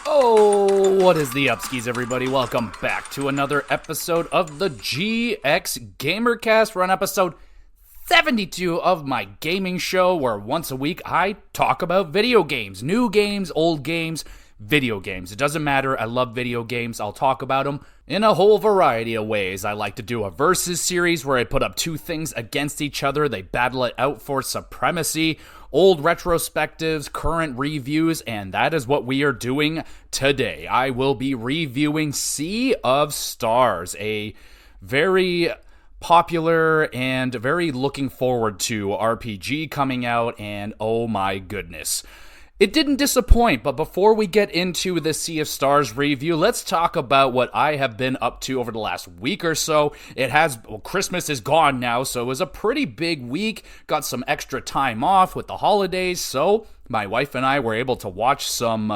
Oh, what is the upskis, everybody? Welcome back to another episode of the GXGamerCast. We're on episode 72 of my gaming show, where once a week I talk about video games. New games, old games, video games. It doesn't matter. I love video games. I'll talk about them in a whole variety of ways. I like to do a versus series where I put up two things against each other. They battle it out for supremacy. Old retrospectives, current reviews, and that is what we are doing today. I will be reviewing Sea of Stars, a very popular and very looking forward to RPG coming out, and oh my goodness. It didn't disappoint, but before we get into the Sea of Stars review, let's talk about what I have been up to over the last week or so. Christmas is gone now, so it was a pretty big week. Got some extra time off with the holidays, so my wife and I were able to watch some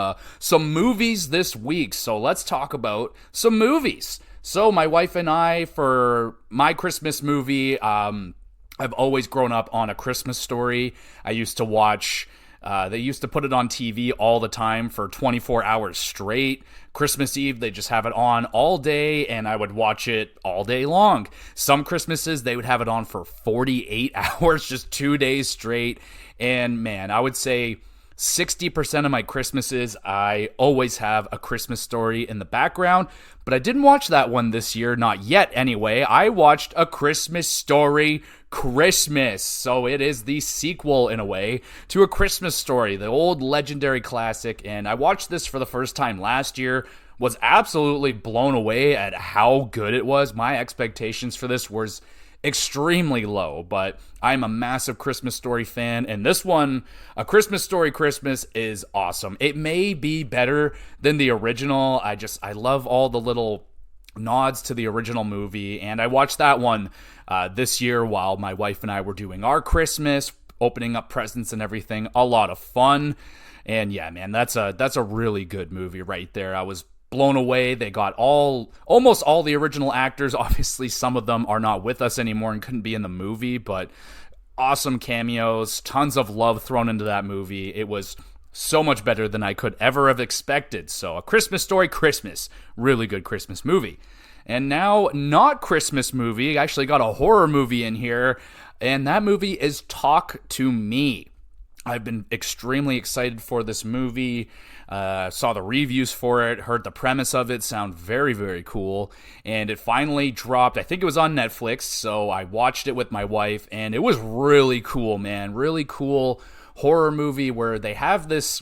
movies this week. So let's talk about some movies. So my wife and I, for my Christmas movie, I've always grown up on A Christmas Story. I used to watch... They used to put it on TV all the time for 24 hours straight. Christmas Eve, they just have it on all day, and I would watch it all day long. Some Christmases, they would have it on for 48 hours, just 2 days straight. And man, I would say 60% of my Christmases, I always have A Christmas Story in the background. But I didn't watch that one this year, not yet anyway. I watched A Christmas Story Christmas. So it is the sequel, in a way, to A Christmas Story, the old legendary classic. And I watched this for the first time last year. Was absolutely blown away at how good it was. My expectations for this was extremely low, but I'm a massive Christmas Story fan, and this one, A Christmas Story Christmas, is awesome. It may be better than the original. I love all the little nods to the original movie, and I watched that one this year while my wife and I were doing our Christmas, opening up presents and everything. A lot of fun, and yeah, man, that's a really good movie right there. I was blown away. They got almost all the original actors. Obviously, some of them are not with us anymore and couldn't be in the movie, but awesome cameos, tons of love thrown into that movie. It was so much better than I could ever have expected. So, A Christmas Story Christmas, really good Christmas movie. And now, not Christmas movie, I actually got a horror movie in here, and that movie is Talk to Me. I've been extremely excited for this movie. Saw the reviews for it, heard the premise of it, sound very, very cool. And it finally dropped. I think it was on Netflix, so I watched it with my wife, and it was really cool, man. Really cool horror movie where they have this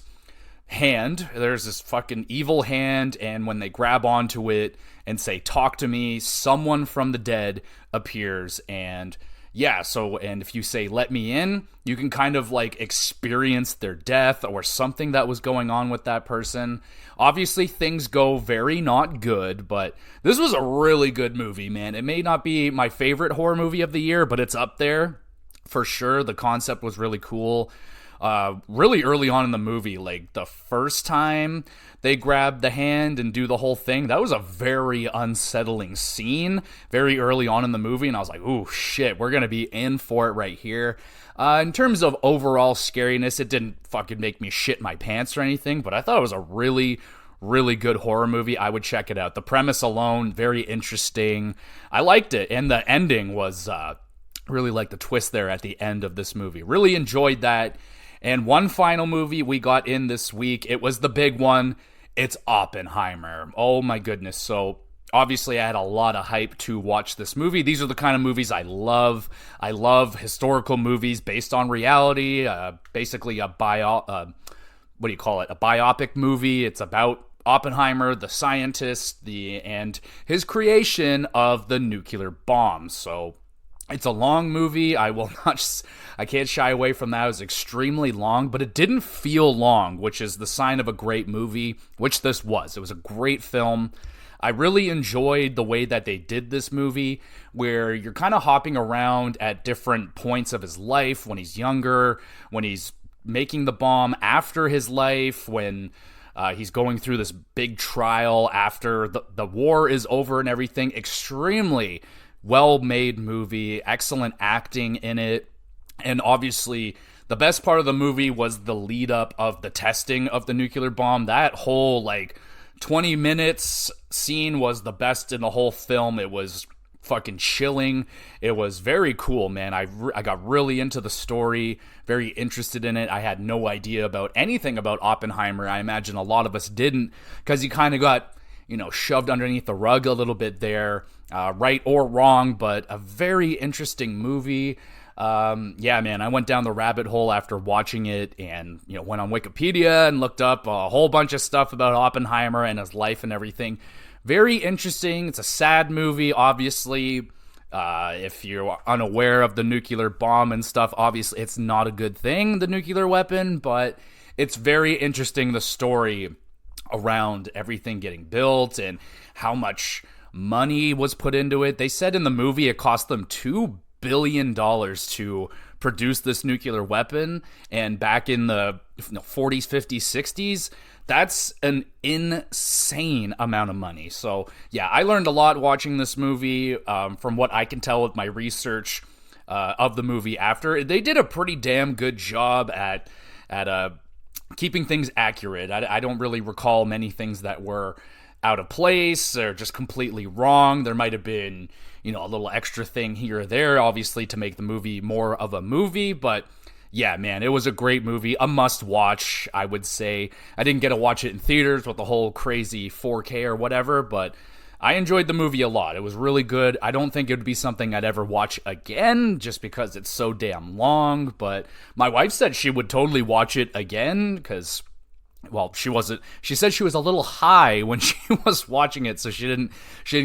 hand. There's this fucking evil hand, and when they grab onto it and say, "Talk to me," someone from the dead appears, and yeah, and if you say, "Let me in," you can kind of like experience their death or something that was going on with that person. Obviously, things go very not good, but this was a really good movie, man. It may not be my favorite horror movie of the year, but it's up there for sure. The concept was really cool. Really early on in the movie, like the first time they grab the hand and do the whole thing, that was a very unsettling scene very early on in the movie, and I was like, ooh, shit, we're gonna be in for it right here. In terms of overall scariness, it didn't fucking make me shit my pants or anything, but I thought it was a really, really good horror movie. I would check it out. The premise alone, very interesting. I liked it, and the ending was, really like the twist there at the end of this movie. Really enjoyed that. And one final movie we got in this week, it was the big one. It's Oppenheimer. Oh my goodness. So obviously I had a lot of hype to watch this movie. These are the kind of movies I love. I love historical movies based on reality. Basically a biopic movie. It's about Oppenheimer, the scientist, and his creation of the nuclear bomb. So it's a long movie. I can't shy away from that. It was extremely long, but it didn't feel long, which is the sign of a great movie, which this was. It was a great film. I really enjoyed the way that they did this movie, where you're kind of hopping around at different points of his life, when he's younger, when he's making the bomb, after his life, when he's going through this big trial after the war is over and everything. Extremely well-made movie, excellent acting in it, and obviously the best part of the movie was the lead up of the testing of the nuclear bomb. That whole 20 minutes scene was the best in the whole film. It was fucking chilling. It was very cool, man. I got really into the story, very interested in it. I had no idea about anything about Oppenheimer. I imagine a lot of us didn't, because he kind of got, shoved underneath the rug a little bit there, right or wrong, but a very interesting movie. Yeah, man, I went down the rabbit hole after watching it and, went on Wikipedia and looked up a whole bunch of stuff about Oppenheimer and his life and everything. Very interesting. It's a sad movie, obviously. If you're unaware of the nuclear bomb and stuff, obviously it's not a good thing, the nuclear weapon, but it's very interesting, the story around everything getting built and how much money was put into it. They said in the movie it cost them $2 billion to produce this nuclear weapon, and back in the 40s, 50s, 60s, that's an insane amount of money. So yeah, I learned a lot watching this movie. From what I can tell with my research of the movie after, they did a pretty damn good job at keeping things accurate. I don't really recall many things that were out of place or just completely wrong. There might have been, a little extra thing here or there, obviously, to make the movie more of a movie, but yeah, man, it was a great movie, a must-watch, I would say. I didn't get to watch it in theaters with the whole crazy 4K or whatever, but I enjoyed the movie a lot. It was really good. I don't think it would be something I'd ever watch again, just because it's so damn long, but my wife said she would totally watch it again, because, well, she said she was a little high when she was watching it, so she didn't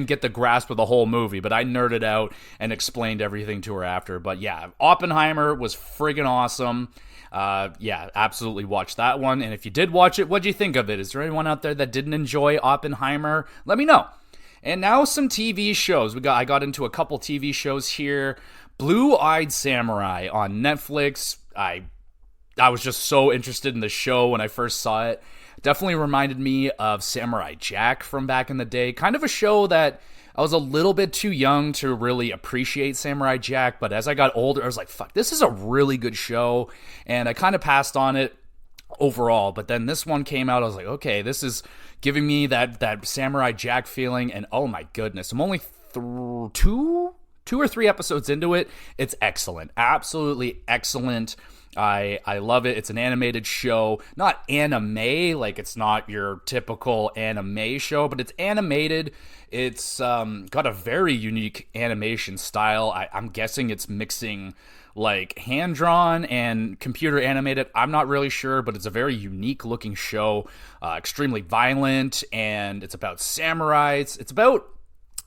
get the grasp of the whole movie, but I nerded out and explained everything to her after. But yeah, Oppenheimer was friggin' awesome. Yeah, absolutely watch that one. And if you did watch it, what'd you think of it? Is there anyone out there that didn't enjoy Oppenheimer? Let me know. And now some TV shows. I got into a couple TV shows here. Blue-Eyed Samurai on Netflix. I was just so interested in the show when I first saw it. Definitely reminded me of Samurai Jack from back in the day. Kind of a show that I was a little bit too young to really appreciate Samurai Jack, but as I got older, I was like, fuck, this is a really good show, and I kind of passed on it overall. But then this one came out, I was like, okay, this is giving me that Samurai Jack feeling, and oh my goodness, I'm only two or three episodes into it. It's excellent. Absolutely excellent. I love it. It's an animated show, not anime, like it's not your typical anime show, but it's animated. It's got a very unique animation style. I'm guessing it's mixing like hand-drawn and computer animated. I'm not really sure, but it's a very unique looking show, extremely violent, and it's about samurais. It's about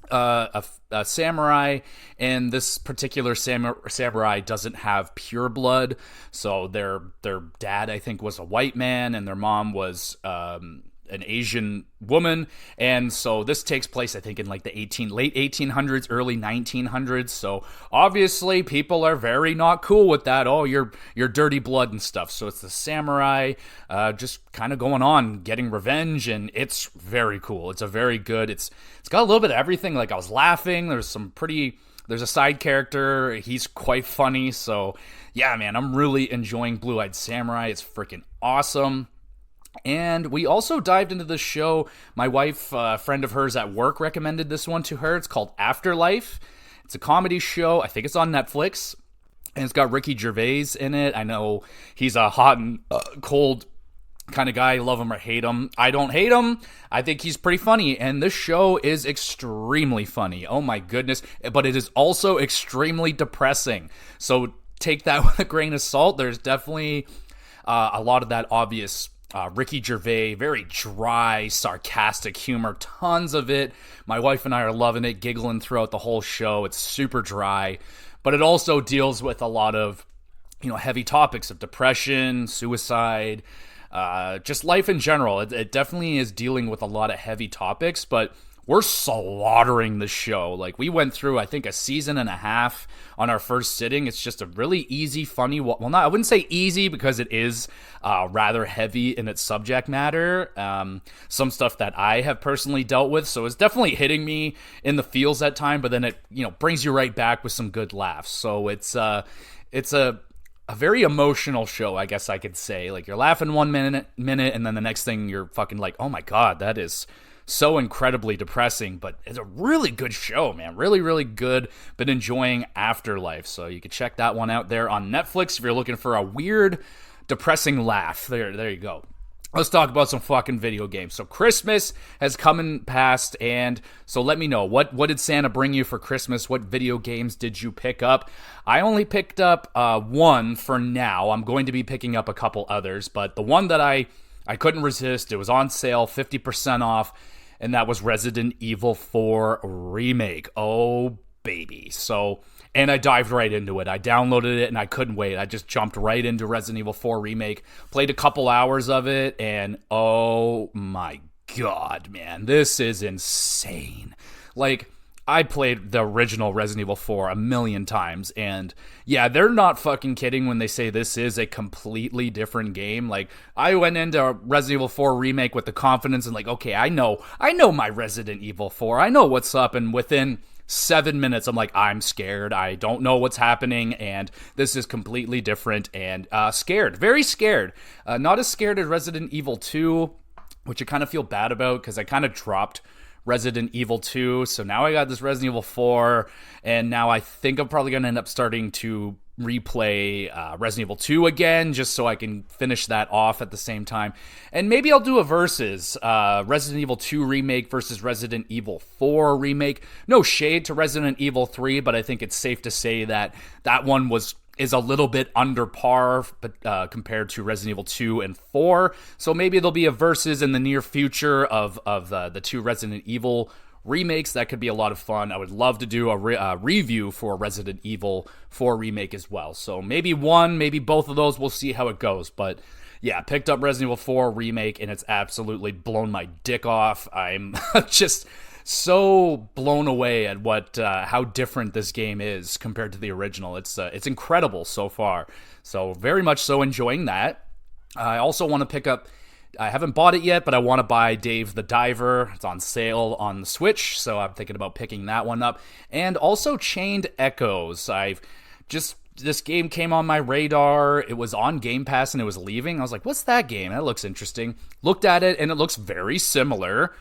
a samurai, and this particular samurai doesn't have pure blood, so their dad, I think, was a white man, and their mom was an Asian woman, and so this takes place, I think, in like the late 1800s, early 1900s, so obviously people are very not cool with that. Oh, you're dirty blood and stuff. So it's the samurai just kind of going on, getting revenge, and it's very cool. It's a very good, it's got a little bit of everything. Like, I was laughing, there's a side character, he's quite funny, so yeah, man, I'm really enjoying Blue-Eyed Samurai. It's freaking awesome. And we also dived into this show. My wife, a friend of hers at work, recommended this one to her. It's called Afterlife. It's a comedy show. I think it's on Netflix. And it's got Ricky Gervais in it. I know he's a hot and cold kind of guy. Love him or hate him. I don't hate him. I think he's pretty funny. And this show is extremely funny. Oh my goodness. But it is also extremely depressing. So take that with a grain of salt. There's definitely a lot of that obvious Ricky Gervais, very dry, sarcastic humor, tons of it. My wife and I are loving it, giggling throughout the whole show. It's super dry, but it also deals with a lot of, heavy topics of depression, suicide, just life in general. It definitely is dealing with a lot of heavy topics, but we're slaughtering the show. Like, we went through, I think, a season and a half on our first sitting. It's just a really easy, funny, I wouldn't say easy, because it is rather heavy in its subject matter. Some stuff that I have personally dealt with, so it's definitely hitting me in the feels at time, but then it, brings you right back with some good laughs. So it's a a very emotional show, I guess I could say. Like, you're laughing one minute, and then the next thing you're fucking like, oh my god, that is so incredibly depressing. But it's a really good show, man. Really, really good. Been enjoying Afterlife, so you can check that one out there on Netflix if you're looking for a weird, depressing laugh. There you go. Let's talk about some fucking video games. So Christmas has come and passed, and so let me know, what did Santa bring you for Christmas? What video games did you pick up? I only picked up one for now. I'm going to be picking up a couple others, but the one that I couldn't resist, it was on sale, 50% off, and that was Resident Evil 4 Remake. Oh, baby. And I dived right into it. I downloaded it and I couldn't wait. I just jumped right into Resident Evil 4 Remake, played a couple hours of it, and oh my god, man, this is insane. Like, I played the original Resident Evil 4 a million times, and yeah, they're not fucking kidding when they say this is a completely different game. Like, I went into Resident Evil 4 Remake with the confidence and like, okay, I know my Resident Evil 4. I know what's up, and within 7 minutes, I'm like, I'm scared. I don't know what's happening, and this is completely different, and scared. Very scared. Not as scared as Resident Evil 2, which I kind of feel bad about, because I kind of dropped Resident Evil 2, so now I got this Resident Evil 4, and now I think I'm probably going to end up starting to replay Resident Evil 2 again, just so I can finish that off at the same time. And maybe I'll do a versus, Resident Evil 2 Remake versus Resident Evil 4 Remake. No shade to Resident Evil 3, but I think it's safe to say that that one is a little bit under par, but compared to Resident Evil 2 and 4. So maybe there'll be a versus in the near future of the two Resident Evil remakes. That could be a lot of fun. I would love to do a review for Resident Evil 4 Remake as well. So maybe one, maybe both of those. We'll see how it goes. But yeah, picked up Resident Evil 4 Remake, and it's absolutely blown my dick off. I'm just so blown away at how different this game is compared to the original. It's incredible so far. So very much so enjoying that. I also want to pick up, I haven't bought it yet, but I want to buy Dave the Diver. It's on sale on the Switch, so I'm thinking about picking that one up. And also Chained Echoes. This game came on my radar. It was on Game Pass and it was leaving. I was like, what's that game? That looks interesting. Looked at it and it looks very similar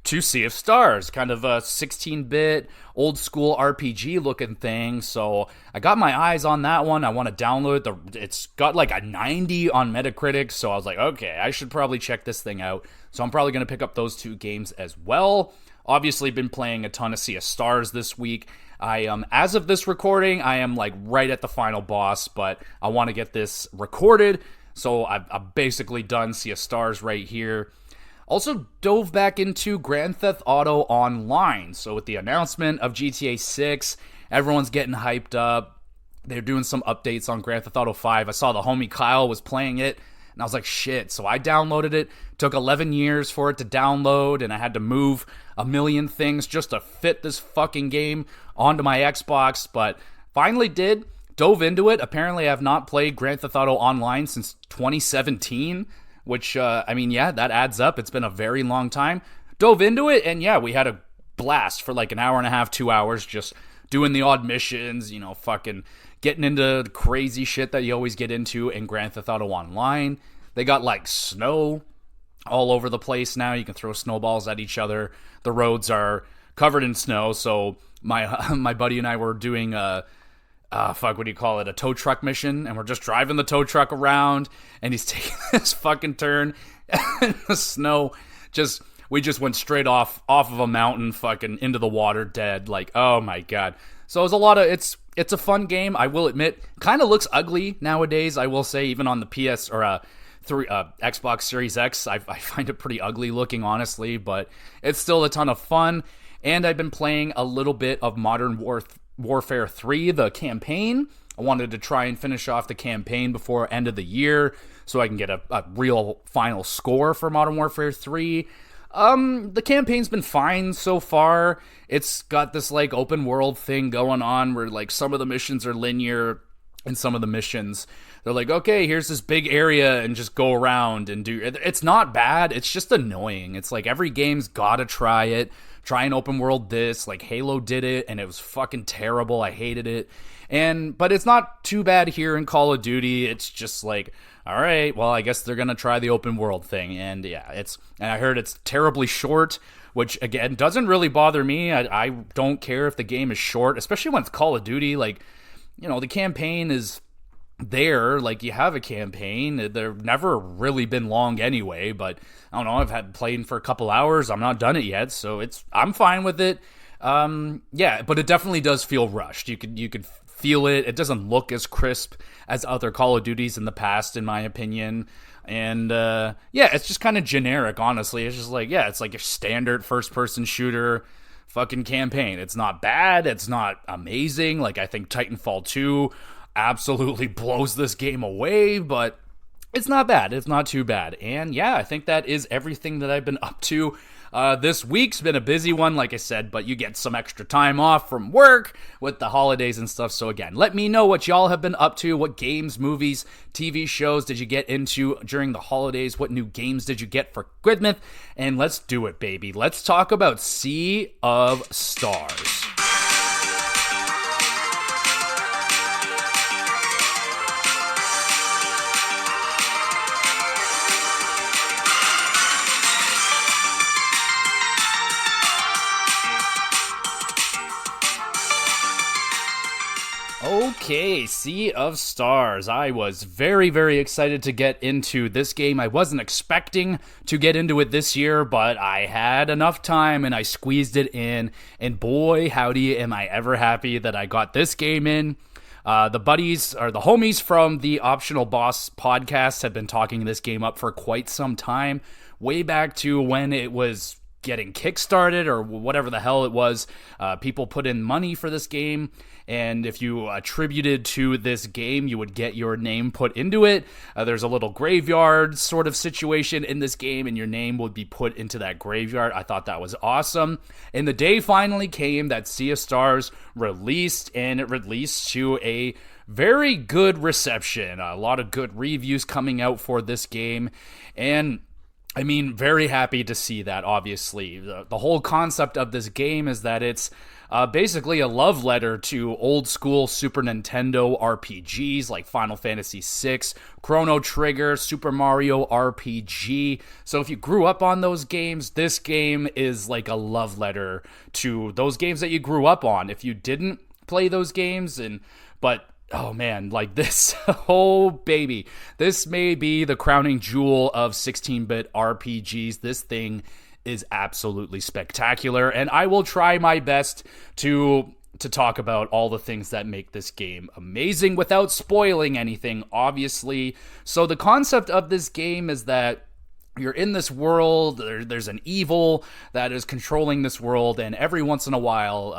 to Sea of Stars, kind of a 16-bit old school RPG looking thing. So I got my eyes on that one. I want to download it. It's got like a 90 on Metacritic, so I was like, okay, I should probably check this thing out. So I'm probably going to pick up those two games as well. Obviously been playing a ton of Sea of Stars this week. As of this recording, I am like right at the final boss, but I want to get this recorded. So I've basically done Sea of Stars right here. Also dove back into Grand Theft Auto Online. So with the announcement of GTA 6, everyone's getting hyped up. They're doing some updates on Grand Theft Auto 5. I saw the homie Kyle was playing it, and I was like, shit. So I downloaded it. Took 11 years for it to download, and I had to move a million things just to fit this fucking game onto my Xbox, but finally did. Dove into it. Apparently I have not played Grand Theft Auto Online since 2017. Which, that adds up. It's been a very long time. Dove into it, and yeah, we had a blast for like an hour and a half, 2 hours, just doing the odd missions, fucking getting into crazy shit that you always get into in Grand Theft Auto Online. They got like snow all over the place now. You can throw snowballs at each other. The roads are covered in snow, so my buddy and I were doing a tow truck mission, and we're just driving the tow truck around, and he's taking this fucking turn, and the snow we just went straight off of a mountain, fucking into the water, dead. Like, oh my god. So it was it's a fun game, I will admit. Kind of looks ugly nowadays, I will say, even on the PS or Xbox Series X. I find it pretty ugly looking, honestly, but it's still a ton of fun. And I've been playing a little bit of Modern Warfare 3, the campaign. I wanted to try and finish off the campaign before end of the year so I can get a real final score for Modern Warfare 3. The campaign's been fine so far. It's got this like open world thing going on where like some of the missions are linear, in some of the missions. They're like, okay, here's this big area and just go around and do. It's not bad. It's just annoying. It's like every game's gotta try it. Try an open world this. Like Halo did it and it was fucking terrible. I hated it. But it's not too bad here in Call of Duty. It's just like, all right, well, I guess they're gonna try the open world thing. And yeah, and I heard it's terribly short, which again doesn't really bother me. I don't care if the game is short, especially when it's Call of Duty. Like, the campaign is there. Like, you have a campaign. They've never really been long anyway, but I don't know. I've had playing for a couple hours. I'm not done it yet, so I'm fine with it. Yeah, but it definitely does feel rushed. You could feel it. It doesn't look as crisp as other Call of Duties in the past, in my opinion. And yeah, it's just kind of generic, honestly. It's just like, yeah, it's like a standard first-person shooter fucking campaign. It's not bad. It's not amazing. Like, I think Titanfall 2 absolutely blows this game away, but it's not bad. It's not too bad. And yeah, I think that is everything that I've been up to. This week's been a busy one, like I said, but you get some extra time off from work with the holidays and stuff. So again, let me know what y'all have been up to. What games, movies, TV shows did you get into during the holidays? What new games did you get for Christmas? And let's do it, baby. Let's talk about Sea of Stars. Okay, Sea of Stars. I was very, very excited to get into this game. I wasn't expecting to get into it this year, but I had enough time and I squeezed it in. And boy, howdy, am I ever happy that I got this game in. The buddies, or the homies from the Optional Boss podcast have been talking this game up for quite some time. Way back to when it was getting kickstarted or whatever the hell it was. People put in money for this game, and if you attributed to this game, you would get your name put into it. There's a little graveyard sort of situation in this game, and your name would be put into that graveyard. I thought that was awesome. And the day finally came that Sea of Stars released, and it released to a very good reception. A lot of good reviews coming out for this game, and I mean, very happy to see that, obviously. The whole concept of this game is that it's basically a love letter to old school Super Nintendo RPGs like Final Fantasy VI, Chrono Trigger, Super Mario RPG. So if you grew up on those games, this game is like a love letter to those games that you grew up on. If you didn't play those games, but oh man, like this, oh baby, this may be the crowning jewel of 16-bit RPGs. This thing is absolutely spectacular, and I will try my best to talk about all the things that make this game amazing without spoiling anything, obviously. So the concept of this game is that you're in this world, there's an evil that is controlling this world, and every once in a while,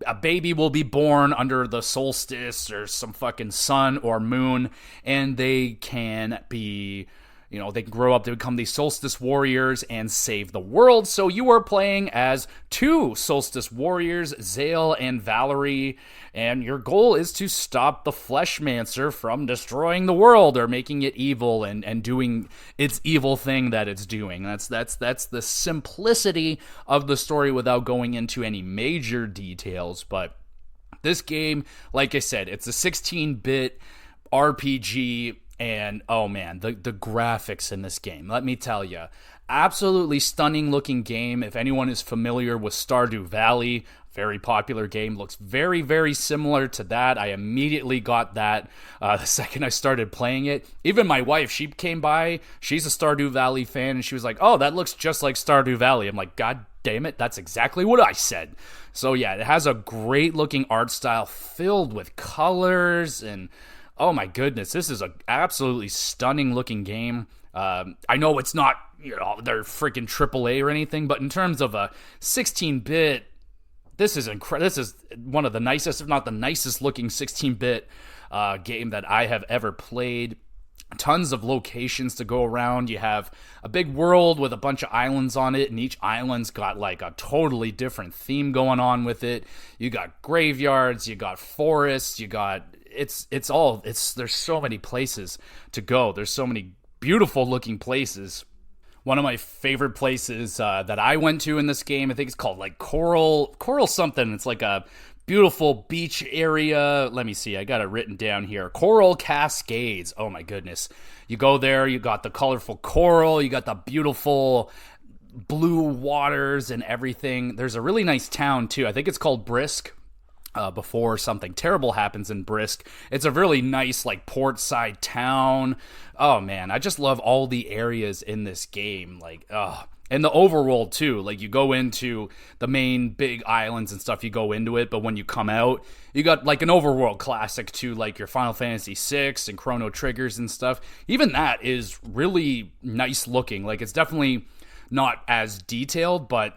a baby will be born under the solstice or some fucking sun or moon, and they can be, they can grow up to become these solstice warriors and save the world. So you are playing as two solstice warriors, Zale and Valerie, and your goal is to stop the Fleshmancer from destroying the world or making it evil and doing its evil thing that it's doing. That's the simplicity of the story without going into any major details. But this game, like I said, it's a 16-bit RPG. And oh man, the graphics in this game, let me tell you, absolutely stunning looking game. If anyone is familiar with Stardew Valley, very popular game, looks very, very similar to that. I immediately got that the second I started playing it. Even my wife, she came by, she's a Stardew Valley fan, and she was like, oh, that looks just like Stardew Valley. I'm like, God damn it, that's exactly what I said. So yeah, it has a great looking art style filled with colors, and oh my goodness, this is an absolutely stunning looking game. I know it's not, they're freaking AAA or anything, but in terms of a 16-bit, this is this is one of the nicest, if not the nicest looking 16-bit game that I have ever played. tons of locations to go around. You have a big world with a bunch of islands on it, and each island's got like a totally different theme going on with it. You got graveyards, you got forests, you got there's so many places to go. There's so many beautiful looking places. One of my favorite places that I went to in this game, I think it's called like Coral something. It's like a beautiful beach area. Let me see. I got it written down here. Coral Cascades. Oh my goodness. You go there, you got the colorful coral, you got the beautiful blue waters and everything. There's a really nice town too. I think it's called Brisk. Before something terrible happens in Brisk. It's a really nice, like, portside town. Oh, man, I just love all the areas in this game. Like, and the overworld, too. Like, you go into the main big islands and stuff, you go into it, but when you come out, you got, like, an overworld classic, too, like your Final Fantasy VI and Chrono Triggers and stuff. Even that is really nice looking. Like, it's definitely not as detailed, but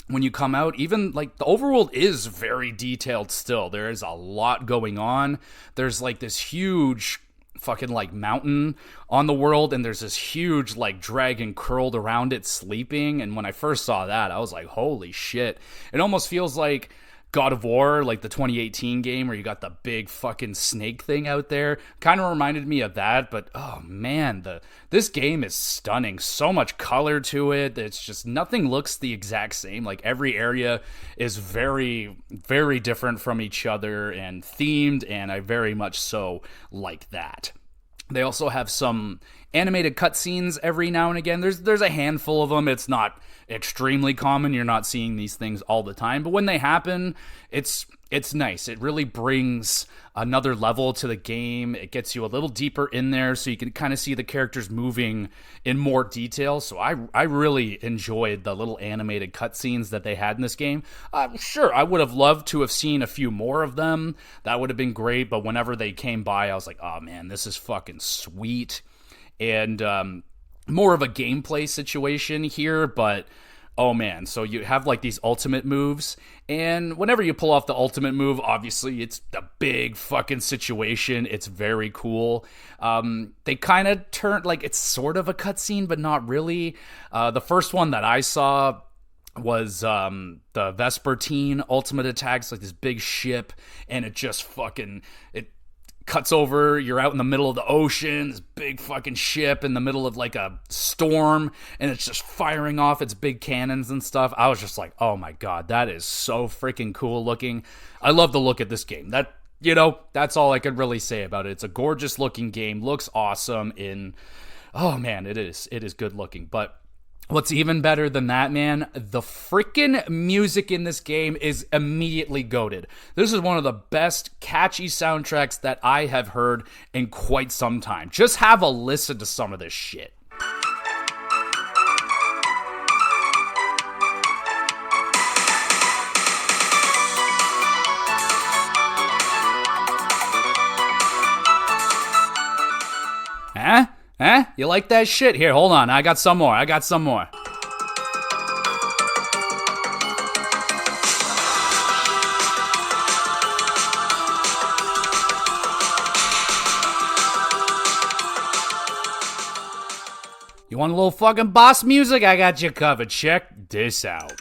when you come out, even like the overworld is very detailed still. There is a lot going on. There's like this huge fucking like mountain on the world, and there's this huge like dragon curled around it sleeping. And when I first saw that, I was like, holy shit. It almost feels like God of War, like the 2018 game where you got the big fucking snake thing out there. Kind of reminded me of that, but oh man, this game is stunning. So much color to it. It's just nothing looks the exact same. Like every area is very, very different from each other and themed, and I very much so like that. They also have some animated cutscenes every now and again. There's a handful of them. It's not extremely common. You're not seeing these things all the time, but when they happen, it's nice. It really brings another level to the game. It gets you a little deeper in there so you can kind of see the characters moving in more detail. So I really enjoyed the little animated cutscenes that they had in this game. Sure, I would have loved to have seen a few more of them. That would have been great, but whenever they came by, I was like, oh man, this is fucking sweet. And more of a gameplay situation here, but oh man, so you have like these ultimate moves, and whenever you pull off the ultimate move, obviously it's a big fucking situation. It's very cool. They kind of turned, like, it's sort of a cutscene, but not really. The first one that I saw was the Vespertine ultimate attacks, like this big ship, and it just fucking, it cuts over, you're out in the middle of the ocean, this big fucking ship in the middle of like a storm, and it's just firing off its big cannons and stuff. I was just like, oh my god, that is so freaking cool looking. I love the look at this game. That, you know, that's all I could really say about it. It's a gorgeous looking game, looks awesome oh man, it is good looking. But what's even better than that, man, the freaking music in this game is immediately goated. This is one of the best catchy soundtracks that I have heard in quite some time. Just have a listen to some of this shit. Huh? You like that shit? Here, hold on. I got some more. You want a little fucking boss music? I got you covered. Check this out.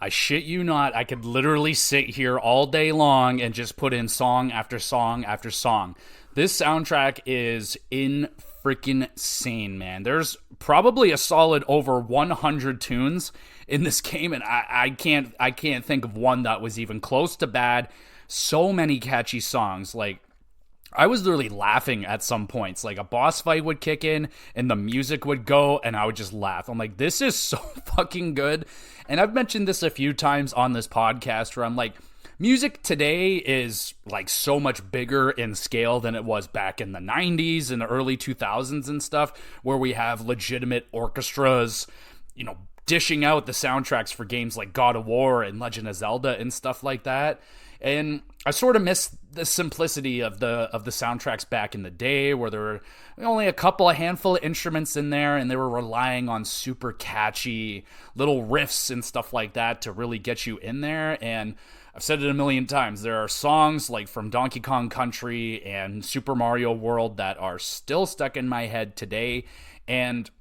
I shit you not, I could literally sit here all day long and just put in song after song after song. This soundtrack is freaking-sane, man. There's probably a solid over 100 tunes in this game, and I can't think of one that was even close to bad. So many catchy songs, like, I was literally laughing at some points. Like, a boss fight would kick in and the music would go and I would just laugh. I'm like, this is so fucking good. And I've mentioned this a few times on this podcast where I'm like, music today is like so much bigger in scale than it was back in the 90s and the early 2000s and stuff, where we have legitimate orchestras, you know, dishing out the soundtracks for games like God of War and Legend of Zelda and stuff like that. And I sort of miss the simplicity of the soundtracks back in the day, where there were only a handful of instruments in there, and they were relying on super catchy little riffs and stuff like that to really get you in there. And I've said it a million times, there are songs like from Donkey Kong Country and Super Mario World that are still stuck in my head today, and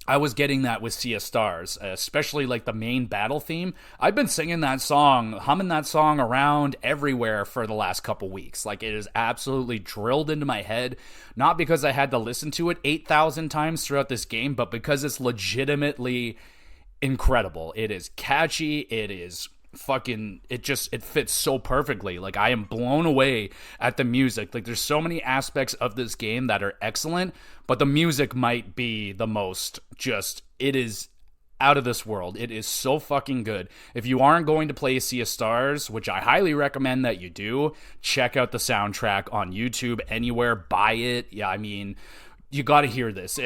I was getting that with Sea of Stars, especially like the main battle theme. I've been singing that song, humming that song around everywhere for the last couple weeks. Like, it is absolutely drilled into my head, not because I had to listen to it 8,000 times throughout this game, but because it's legitimately incredible. It is catchy, it is it fits so perfectly. Like, I am blown away at the music. Like, there's so many aspects of this game that are excellent, but the music might be the most it is out of this world. It is so fucking good. If you aren't going to play Sea of Stars, which I highly recommend that you do, check out the soundtrack on YouTube, anywhere, buy it. Yeah, I mean, you got to hear this.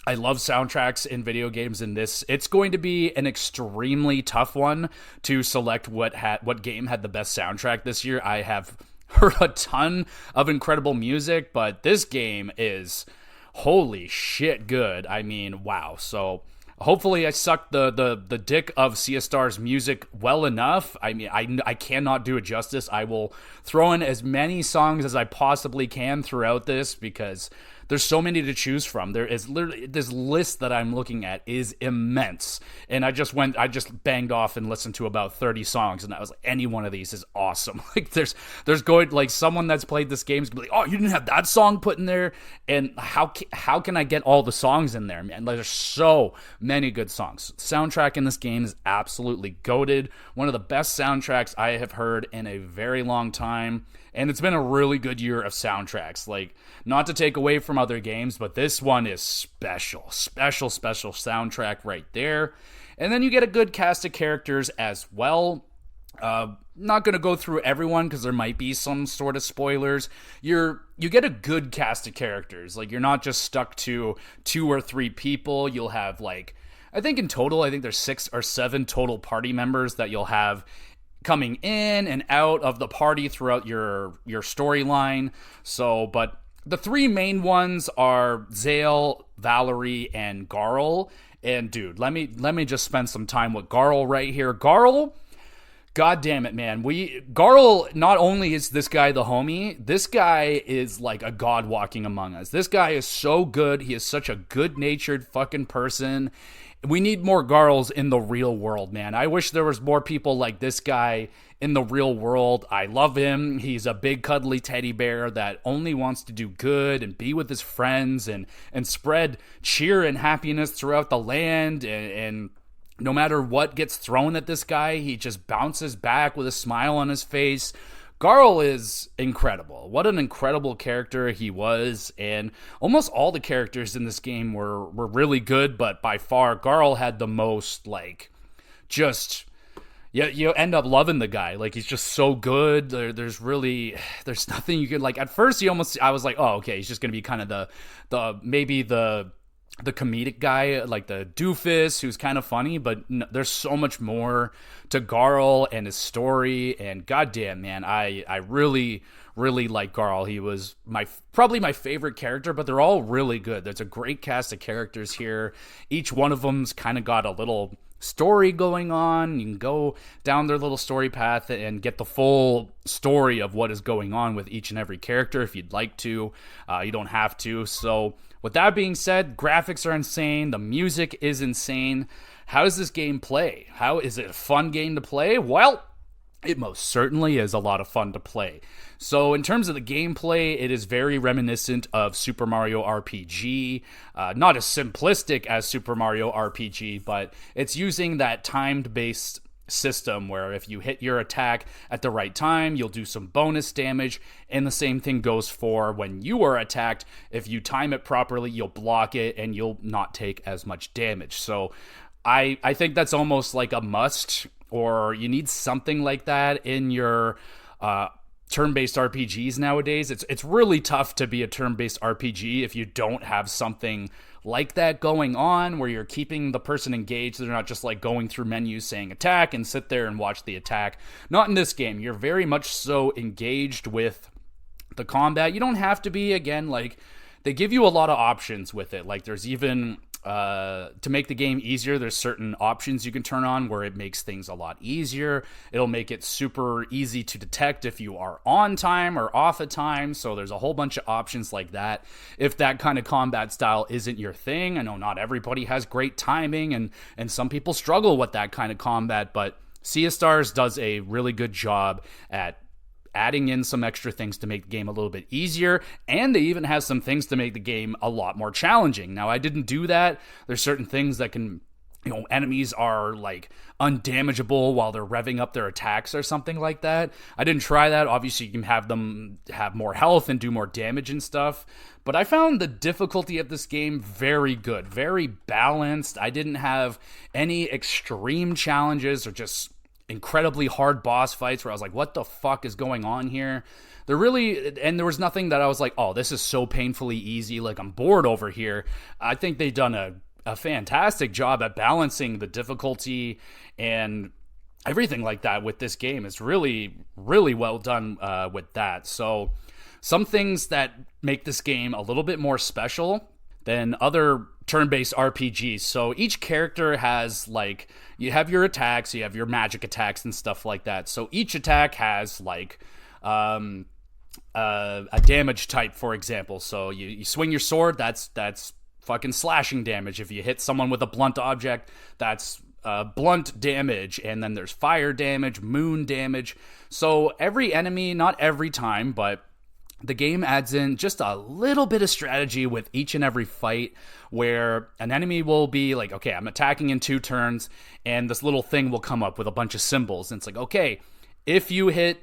I love soundtracks in video games, and it's going to be an extremely tough one to select what game had the best soundtrack this year. I have heard a ton of incredible music, but this game is holy shit good. I mean, wow. So hopefully I sucked the dick of Sea of Stars music well enough. I mean, I cannot do it justice. I will throw in as many songs as I possibly can throughout this, because there's so many to choose from. There is literally, this list that I'm looking at is immense. And I just banged off and listened to about 30 songs, and I was like, any one of these is awesome. Like, there's going, like, someone that's played this game is gonna be like, oh, you didn't have that song put in there? And how can I get all the songs in there, man? Like, there's so many good songs. Soundtrack in this game is absolutely goated. One of the best soundtracks I have heard in a very long time. And it's been a really good year of soundtracks. Like, not to take away from other games, but this one is special soundtrack right there. And then you get a good cast of characters as well. Not going to go through everyone, because there might be some sort of spoilers. You get a good cast of characters. Like, you're not just stuck to 2 or 3 people. You'll have, like, I think there's 6 or 7 total party members that you'll have coming in and out of the party throughout your storyline. So, but the 3 main ones are Zale, Valerie, and Garl. And dude, let me just spend some time with Garl right here. Garl, god damn it, man. Garl, not only is this guy the homie, this guy is like a god walking among us. This guy is so good. He is such a good-natured fucking person. We need more Garls in the real world, man. I wish there was more people like this guy in the real world. I love him. He's a big cuddly teddy bear that only wants to do good and be with his friends and spread cheer and happiness throughout the land. And no matter what gets thrown at this guy, he just bounces back with a smile on his face. Garl is incredible. What an incredible character he was, and almost all the characters in this game were really good, but by far, Garl had the most, like, just, you end up loving the guy. Like, he's just so good. There's nothing you could, like, at first I was like, oh, okay, he's just gonna be kind of maybe the comedic guy, like the doofus who's kind of funny, but there's so much more to Garl and his story, and goddamn, man, I really like Garl. He was probably my favorite character, but they're all really good. There's a great cast of characters here. Each one of them's kind of got a little story going on. You can go down their little story path and get the full story of what is going on with each and every character if you'd like to. You don't have to. So with that being said, graphics are insane. The music is insane. How does this game play? How is it a fun game to play? Well, it most certainly is a lot of fun to play. So in terms of the gameplay, it is very reminiscent of Super Mario RPG. Not as simplistic as Super Mario RPG, but it's using that timed-based system where if you hit your attack at the right time, you'll do some bonus damage, and the same thing goes for when you are attacked. If you time it properly, you'll block it and you'll not take as much damage. So I think that's almost like a must, or you need something like that in your turn-based RPGs nowadays. It's really tough to be a turn-based RPG if you don't have something like that going on where you're keeping the person engaged. They're not just like going through menus saying attack and sit there and watch the attack. Not in this game. You're very much so engaged with the combat. You don't have to be. Again, like, they give you a lot of options with it. Like, there's even to make the game easier, there's certain options you can turn on where it makes things a lot easier. It'll make it super easy to detect if you are on time or off a time. So there's a whole bunch of options like that. If that kind of combat style isn't your thing, I know not everybody has great timing, and some people struggle with that kind of combat, but Sea of Stars does a really good job at adding in some extra things to make the game a little bit easier, and they even have some things to make the game a lot more challenging. Now, I didn't do that. There's certain things that can, enemies are like undamageable while they're revving up their attacks or something like that. I didn't try that. Obviously, you can have them have more health and do more damage and stuff, but I found the difficulty of this game very good, very balanced. I didn't have any extreme challenges or just incredibly hard boss fights where I was like, what the fuck is going on here? There was nothing that I was like, oh, this is so painfully easy, like I'm bored over here. I think they've done a fantastic job at balancing the difficulty and everything like that with this game. It's really, really well done with that. So some things that make this game a little bit more special than other turn-based RPGs. So each character has, like, you have your attacks, you have your magic attacks and stuff like that. So each attack has, like, a damage type, for example. So you swing your sword, that's fucking slashing damage. If you hit someone with a blunt object, that's blunt damage. And then there's fire damage, moon damage. So every enemy, not every time, but the game adds in just a little bit of strategy with each and every fight where an enemy will be like, okay, I'm attacking in 2 turns, and this little thing will come up with a bunch of symbols. And it's like, okay, if you hit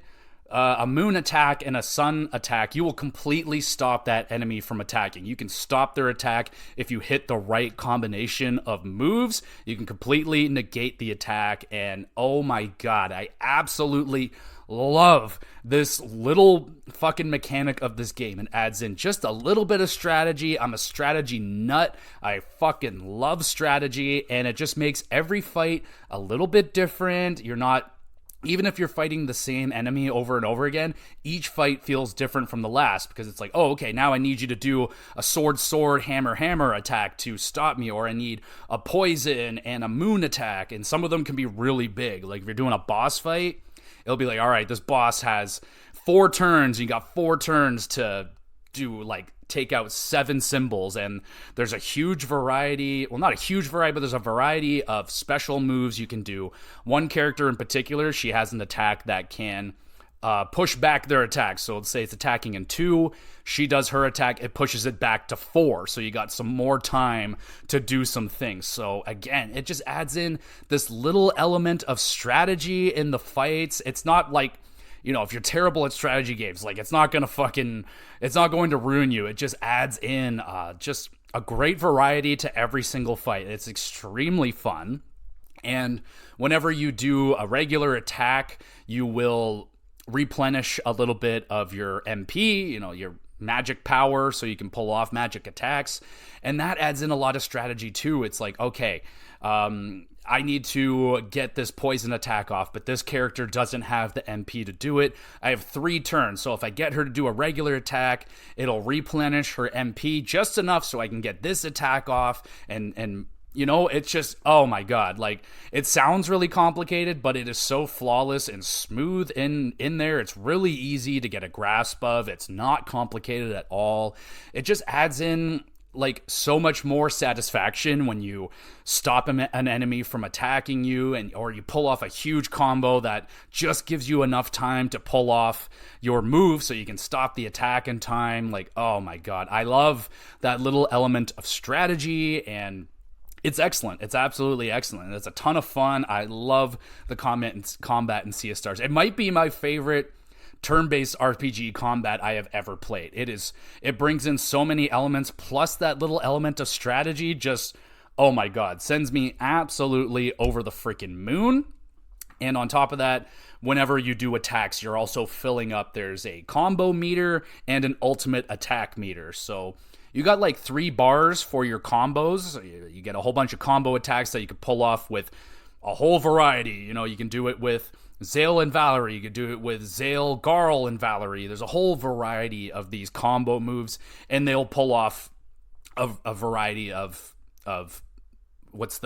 a moon attack and a sun attack, you will completely stop that enemy from attacking. You can stop their attack if you hit the right combination of moves. You can completely negate the attack, and oh my god, I absolutely love this little fucking mechanic of this game. It adds in just a little bit of strategy. I'm a strategy nut. I fucking love strategy, and it just makes every fight a little bit different. You're not, even if you're fighting the same enemy over and over again, each fight feels different from the last, because it's like, oh, okay, now I need you to do a sword, hammer attack to stop me, or I need a poison and a moon attack, and some of them can be really big. Like if you're doing a boss fight, it'll be like, all right, this boss has 4 turns. You got 4 turns to do, like, take out 7 symbols. And there's a huge variety. Well, not a huge variety, but there's a variety of special moves you can do. One character in particular, she has an attack that can push back their attack. So let's say it's attacking in 2. She does her attack, it pushes it back to 4. So you got some more time to do some things. So again, it just adds in this little element of strategy in the fights. It's not like, if you're terrible at strategy games, like it's not going to ruin you. It just adds in just a great variety to every single fight. It's extremely fun. And whenever you do a regular attack, you will replenish a little bit of your MP, your magic power, so you can pull off magic attacks. And that adds in a lot of strategy too. It's like, okay, I need to get this poison attack off, but this character doesn't have the MP to do it. I have 3 turns, so if I get her to do a regular attack, it'll replenish her MP just enough so I can get this attack off, and it's just, oh my god, like, it sounds really complicated, but it is so flawless and smooth in there. It's really easy to get a grasp of. It's not complicated at all. It just adds in, like, so much more satisfaction when you stop an enemy from attacking you, or you pull off a huge combo that just gives you enough time to pull off your move so you can stop the attack in time. Like, oh my god, I love that little element of strategy, and it's excellent. It's absolutely excellent. It's a ton of fun. I love the combat in Sea of Stars. It might be my favorite turn-based RPG combat I have ever played. It brings in so many elements, plus that little element of strategy just, oh my god, sends me absolutely over the freaking moon. And on top of that, whenever you do attacks, you're also filling up. There's a combo meter and an ultimate attack meter. So you got like 3 bars for your combos. You get a whole bunch of combo attacks that you can pull off with a whole variety. You know, you can do it with Zale and Valerie. You can do it with Zale, Garl, and Valerie. There's a whole variety of these combo moves, and they'll pull off a variety of what's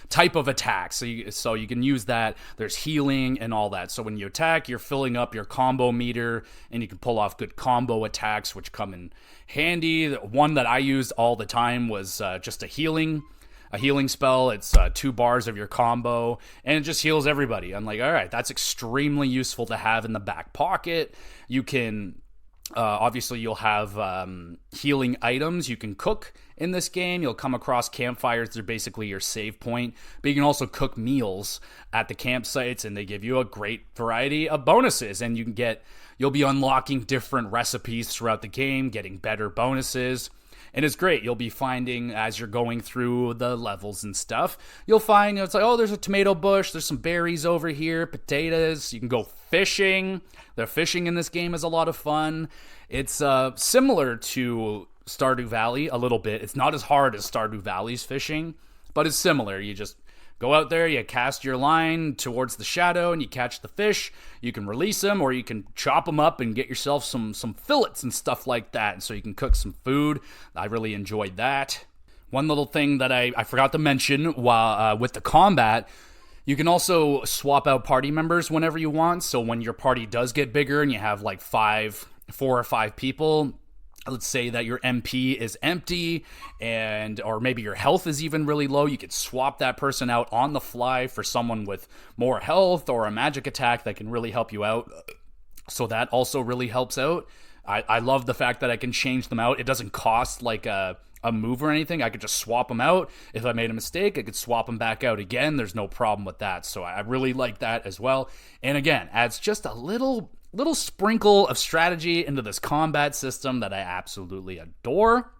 type of attack. So you can use that. There's healing and all that. So when you attack, you're filling up your combo meter, and you can pull off good combo attacks, which come in handy. The one that I used all the time was just a healing spell. It's 2 bars of your combo, and it just heals everybody. I'm like, all right, that's extremely useful to have in the back pocket. You can obviously you'll have healing items you can cook in this game. You'll come across campfires. They're basically your save point, but you can also cook meals at the campsites, and they give you a great variety of bonuses, and you'll be unlocking different recipes throughout the game, getting better bonuses. And it's great. You'll be finding, as you're going through the levels and stuff, you'll find, it's like, oh, there's a tomato bush, there's some berries over here, potatoes. You can go fishing. The fishing in this game is a lot of fun. It's similar to Stardew Valley a little bit. It's not as hard as Stardew Valley's fishing, but it's similar. You just go out there, you cast your line towards the shadow, and you catch the fish. You can release them, or you can chop them up and get yourself some fillets and stuff like that, and so you can cook some food. I really enjoyed that. One little thing that I forgot to mention while with the combat, you can also swap out party members whenever you want. So when your party does get bigger and you have like 4 or 5 people, let's say that your MP is empty, or maybe your health is even really low, you could swap that person out on the fly for someone with more health or a magic attack that can really help you out. So that also really helps out. I love the fact that I can change them out. It doesn't cost like a move or anything. I could just swap them out. If I made a mistake, I could swap them back out again. There's no problem with that. So I really like that as well. And again, adds just a little sprinkle of strategy into this combat system that I absolutely adore.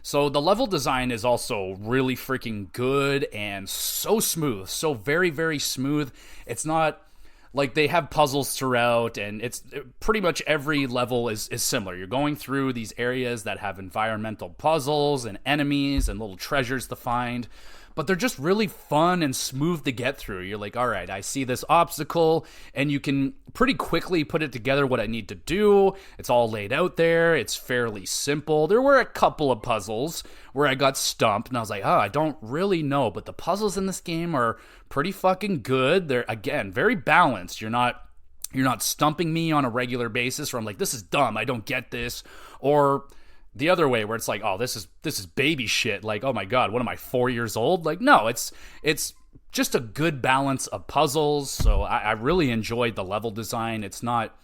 So the level design is also really freaking good and so smooth, so very, very smooth. It's not like they have puzzles throughout, and it's pretty much every level is similar. You're going through these areas that have environmental puzzles and enemies and little treasures to find, but they're just really fun and smooth to get through. You're like, all right, I see this obstacle, and you can pretty quickly put it together what I need to do. It's all laid out there. It's fairly simple. There were a couple of puzzles where I got stumped, and I was like, I don't really know, but the puzzles in this game are pretty fucking good. They're, again, very balanced. You're not stumping me on a regular basis where I'm like, this is dumb, I don't get this, or the other way where it's like, oh, this is baby shit. Like, oh my God, what am I, 4 years old? Like, no, it's just a good balance of puzzles. So I really enjoyed the level design. It's not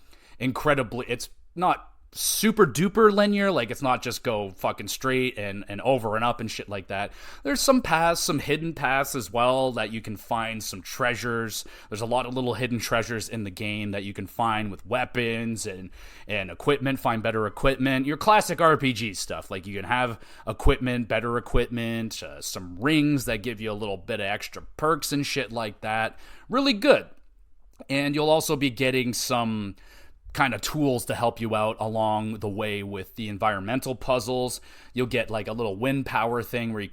super duper linear. Like, it's not just go fucking straight and over and up and shit like that. There's some paths, some hidden paths as well that you can find some treasures. There's a lot of little hidden treasures in the game that you can find with weapons and equipment, find better equipment. Your classic RPG stuff. Like, you can have equipment, better equipment, some rings that give you a little bit of extra perks and shit like that. Really good. And you'll also be getting some kind of tools to help you out along the way with the environmental puzzles. You'll get like a little wind power thing where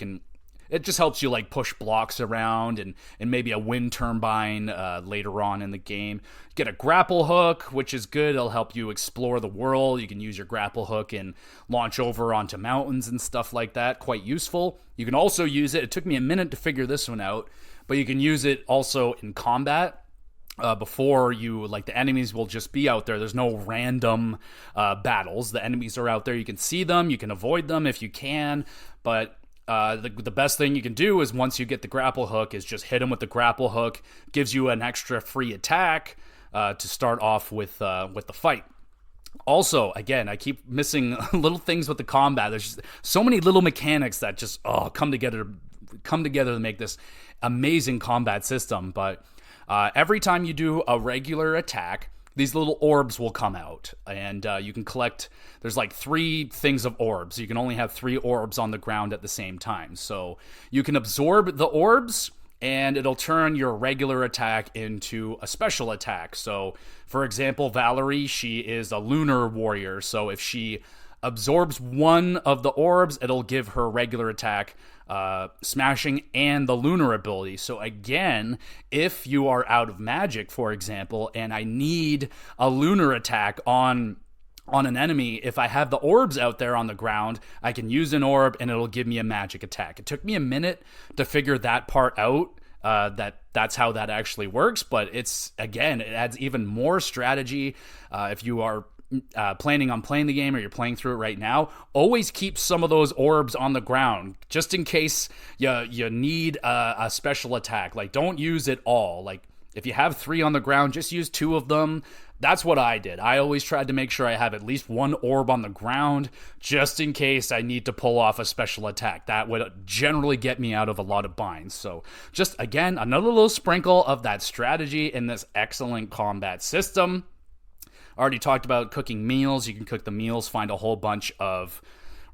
it just helps you like push blocks around and maybe a wind turbine later on in the game. Get a grapple hook, which is good. It'll help you explore the world. You can use your grapple hook and launch over onto mountains and stuff like that. Quite useful. You can also use it took me a minute to figure this one out, but you can use it also in combat. Before you, like, the enemies will just be out there. There's no random battles. The enemies are out there. You can see them. You can avoid them if you can. But the best thing you can do is once you get the grapple hook is just hit them with the grapple hook. Gives you an extra free attack to start off with the fight. Also, again, I keep missing little things with the combat. There's just so many little mechanics that just come together to make this amazing combat system. But every time you do a regular attack, these little orbs will come out, and you can collect. There's like 3 things of orbs. You can only have 3 orbs on the ground at the same time. So you can absorb the orbs, and it'll turn your regular attack into a special attack. So, for example, Valerie, she is a lunar warrior, so if she absorbs one of the orbs, it'll give her regular attack, smashing, and the lunar ability. So again, if you are out of magic, for example, and I need a lunar attack on an enemy, if I have the orbs out there on the ground, I can use an orb and it'll give me a magic attack. It took me a minute to figure that part out, that's how that actually works, but it adds even more strategy. If you are planning on playing the game or you're playing through it right now, always keep some of those orbs on the ground just in case you need a special attack. Like, don't use it all. Like, if you have 3 on the ground, just use 2 of them. That's what I did. I always tried to make sure I have at least 1 orb on the ground just in case I need to pull off a special attack. That would generally get me out of a lot of binds. So just, again, another little sprinkle of that strategy in this excellent combat system. Already talked about cooking meals. You can cook the meals, find a whole bunch of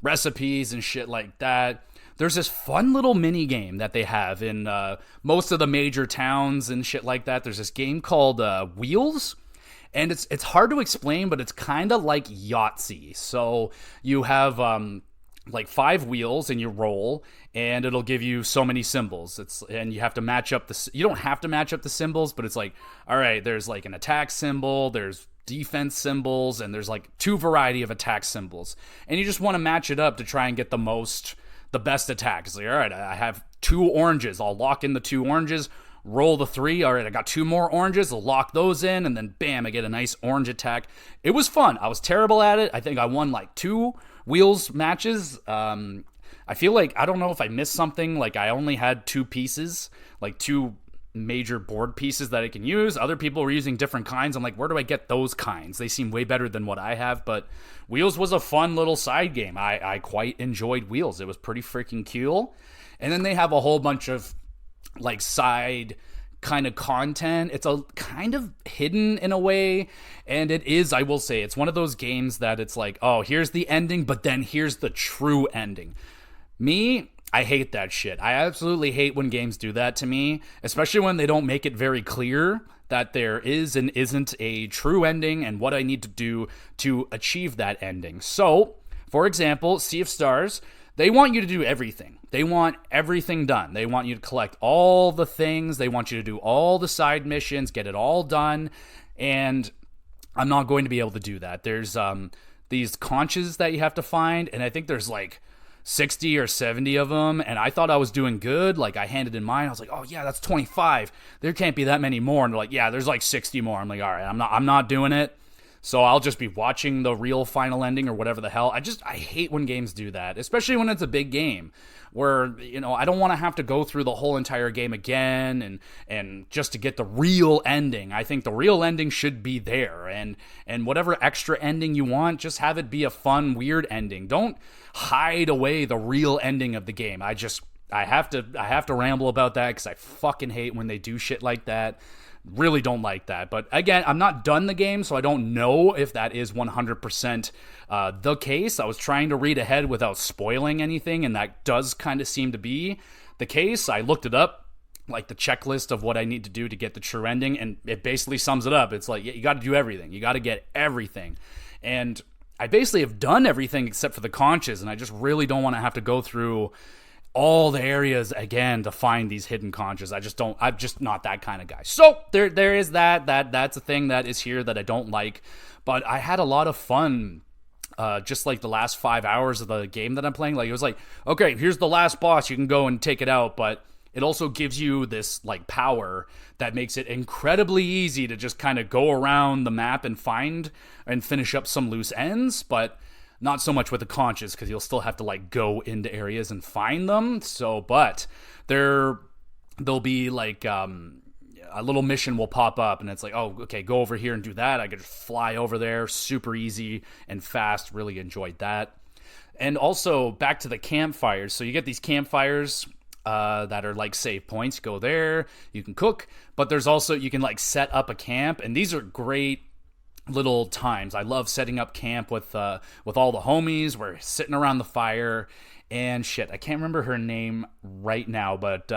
recipes and shit like that. There's this fun little mini game that they have in most of the major towns and shit like that. There's this game called Wheels. And it's hard to explain, but it's kind of like Yahtzee. So you have like 5 wheels and you roll, and it'll give you so many symbols. And you have to match up you don't have to match up the symbols, but it's like, all right, there's like an attack symbol, there's defense symbols, and there's like 2 variety of attack symbols. And you just want to match it up to try and get the best attack. It's like, all right, I have 2 oranges. I'll lock in the 2 oranges. Roll the 3. All right, I got 2 more oranges. I'll lock those in, and then bam, I get a nice orange attack. It was fun. I was terrible at it. I think I won like 2 wheels matches. I feel like, I don't know if I missed something. Like, I only had 2 pieces, like 2 major board pieces that I can use. Other people were using different kinds. I'm like, where do I get those kinds? They seem way better than what I have. But Wheels was a fun little side game. I quite enjoyed Wheels. It was pretty freaking cool. And then they have a whole bunch of like side kind of content. It's a kind of hidden in a way, and it is, I will say, it's one of those games that it's like, oh, here's the ending, but then here's the true ending. Me, I hate that shit. I absolutely hate when games do that to me, especially when they don't make it very clear that there is and isn't a true ending and what I need to do to achieve that ending. So, for example, Sea of Stars, they want you to do everything. They want everything done. They want you to collect all the things. They want you to do all the side missions, get it all done. And I'm not going to be able to do that. There's these conches that you have to find, and I think there's like 60 or 70 of them, and I thought I was doing good. Like, I handed in mine. I was like, oh yeah, that's 25. There can't be that many more. And they're like, yeah, there's like 60 more. I'm like, all right, I'm not doing it. So I'll just be watching the real final ending or whatever the hell. I hate when games do that, especially when it's a big game where, you know, I don't want to have to go through the whole entire game again and just to get the real ending. I think the real ending should be there, and whatever extra ending you want, just have it be a fun, weird ending. Don't hide away the real ending of the game. I have to ramble about that because I fucking hate when they do shit like that. Really don't like that. But again, I'm not done the game, so I don't know if that is 100% the case. I was trying to read ahead without spoiling anything, and that does kind of seem to be the case. I looked it up, like the checklist of what I need to do to get the true ending, and it basically sums it up. It's like, you got to do everything. You got to get everything. And I basically have done everything except for the conches, and I just really don't want to have to go through all the areas again to find these hidden conches. I'm just not that kind of guy. So there is that's a thing that is here that I don't like, but I had a lot of fun just like the last 5 hours of the game that I'm playing. Like, it was like, okay, here's the last boss, you can go and take it out, but it also gives you this like power that makes it incredibly easy to just kind of go around the map and find and finish up some loose ends, but not so much with the conches, because you'll still have to like go into areas and find them. So, but there'll be like a little mission will pop up, and it's like, oh, okay, go over here and do that. I could just fly over there, super easy and fast. Really enjoyed that. And also back to the campfires. So you get these campfires that are like save points. Go there, you can cook, but there's also, you can like set up a camp, and these are great little times. I love setting up camp with all the homies. We're sitting around the fire and shit. I can't remember her name right now, but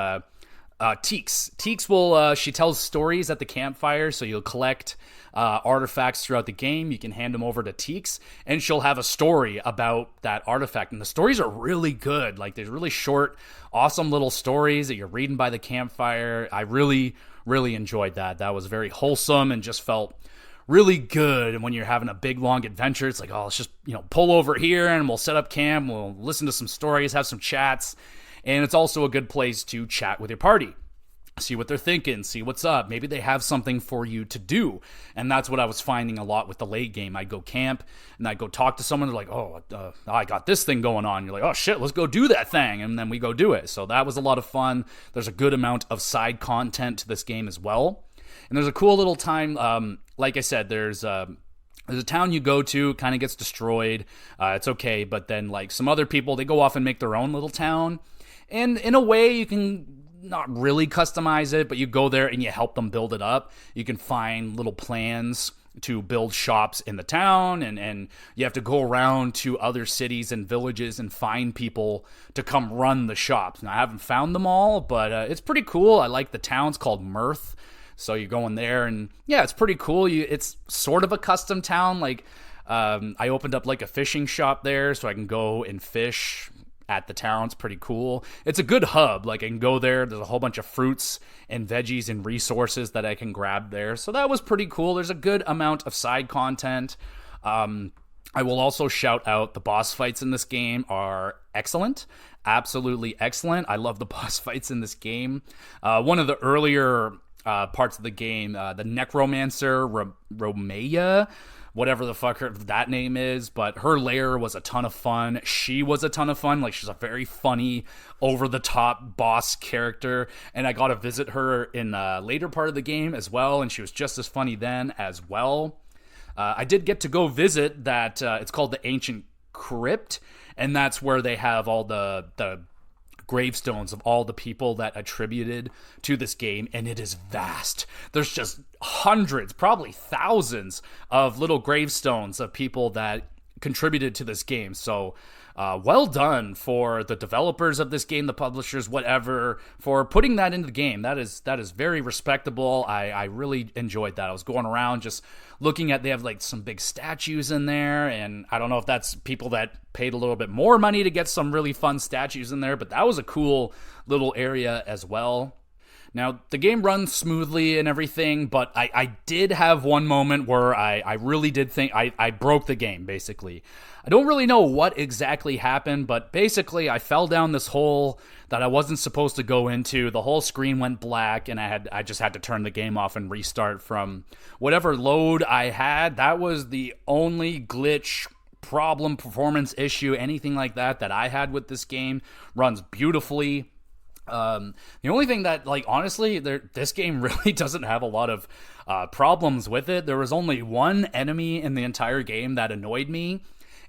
Teeks. Teeks will, she tells stories at the campfire, so you'll collect artifacts throughout the game. You can hand them over to Teeks, and she'll have a story about that artifact. And the stories are really good. Like, there's really short, awesome little stories that you're reading by the campfire. I really, really enjoyed that. That was very wholesome and just felt really good. And when you're having a big, long adventure, it's like, oh, let's just, pull over here and we'll set up camp. We'll listen to some stories, have some chats. And it's also a good place to chat with your party. See what they're thinking, see what's up. Maybe they have something for you to do. And that's what I was finding a lot with the late game. I'd go camp and I'd go talk to someone. They're like, oh, I got this thing going on. You're like, oh shit, let's go do that thing. And then we go do it. So that was a lot of fun. There's a good amount of side content to this game as well. And there's a cool little time, like I said, there's a town you go to, kind of gets destroyed. It's okay. But then like some other people, they go off and make their own little town. And in a way, you can not really customize it, but you go there and you help them build it up. You can find little plans to build shops in the town, and you have to go around to other cities and villages and find people to come run the shops. Now, I haven't found them all, but it's pretty cool. I like the town's called Mirth, so you go in there, and yeah, it's pretty cool. It's sort of a custom town. Like, I opened up like a fishing shop there, so I can go and fish at the town. It's pretty cool. It's a good hub. Like, I can go there. There's a whole bunch of fruits and veggies and resources that I can grab there. So that was pretty cool. There's a good amount of side content. I will also shout out the boss fights in this game are excellent. Absolutely excellent. I love the boss fights in this game. One of the earlier parts of the game, the Necromancer, Romea, whatever the fuck that name is, but her lair was a ton of fun. She was a ton of fun. Like, she's a very funny, over-the-top boss character, and I got to visit her in a later part of the game as well, and she was just as funny then as well. I did get to go visit that, it's called the Ancient Crypt, and that's where they have all the gravestones of all the people that attributed to this game, and it is vast. There's just hundreds, probably thousands of little gravestones of people that contributed to this game. So well done for the developers of this game, the publishers, whatever, for putting that into the game. That is very respectable. I really enjoyed that. I was going around just looking at, they have like some big statues in there, and I don't know if that's people that paid a little bit more money to get some really fun statues in there, but that was a cool little area as well. Now, the game runs smoothly and everything, but I did have one moment where I really did think I broke the game, basically. I don't really know what exactly happened, but basically I fell down this hole that I wasn't supposed to go into. The whole screen went black, and I just had to turn the game off and restart from whatever load I had. That was the only glitch, problem, performance issue, anything like that I had with this game. Runs beautifully. The only thing that, like, honestly, this game really doesn't have a lot of problems with it. There was only one enemy in the entire game that annoyed me,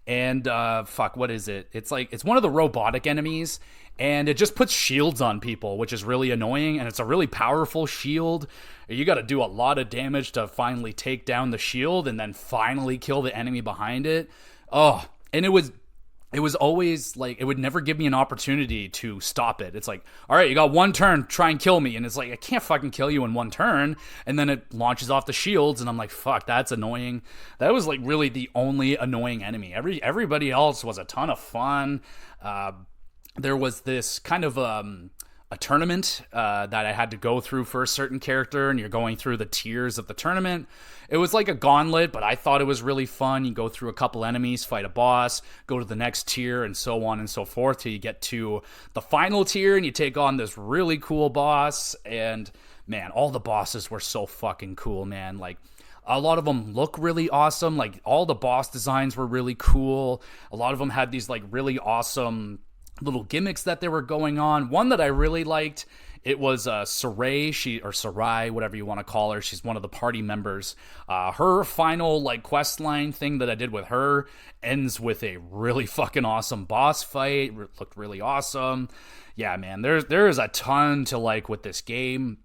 and what is it? It's one of the robotic enemies, and it just puts shields on people, which is really annoying, and it's a really powerful shield. You got to do a lot of damage to finally take down the shield and then finally kill the enemy behind it. Oh, and it was always like, it would never give me an opportunity to stop it. It's like, all right, you got one turn, try and kill me. And it's like, I can't fucking kill you in one turn. And then it launches off the shields, and I'm like, fuck, that's annoying. That was like really the only annoying enemy. Everybody else was a ton of fun. There was this kind of a tournament that I had to go through for a certain character, and you're going through the tiers of the tournament. It was like a gauntlet, but I thought it was really fun. You go through a couple enemies, fight a boss, go to the next tier, and so on and so forth till you get to the final tier, and you take on this really cool boss. And man, all the bosses were so fucking cool, man. Like, a lot of them look really awesome. Like, all the boss designs were really cool. A lot of them had these like really awesome little gimmicks that they were going on. One that I really liked, it was Sarai, whatever you want to call her. She's one of the party members. Her final like quest line thing that I did with her ends with a really fucking awesome boss fight. Looked really awesome. Yeah, man, there is a ton to like with this game.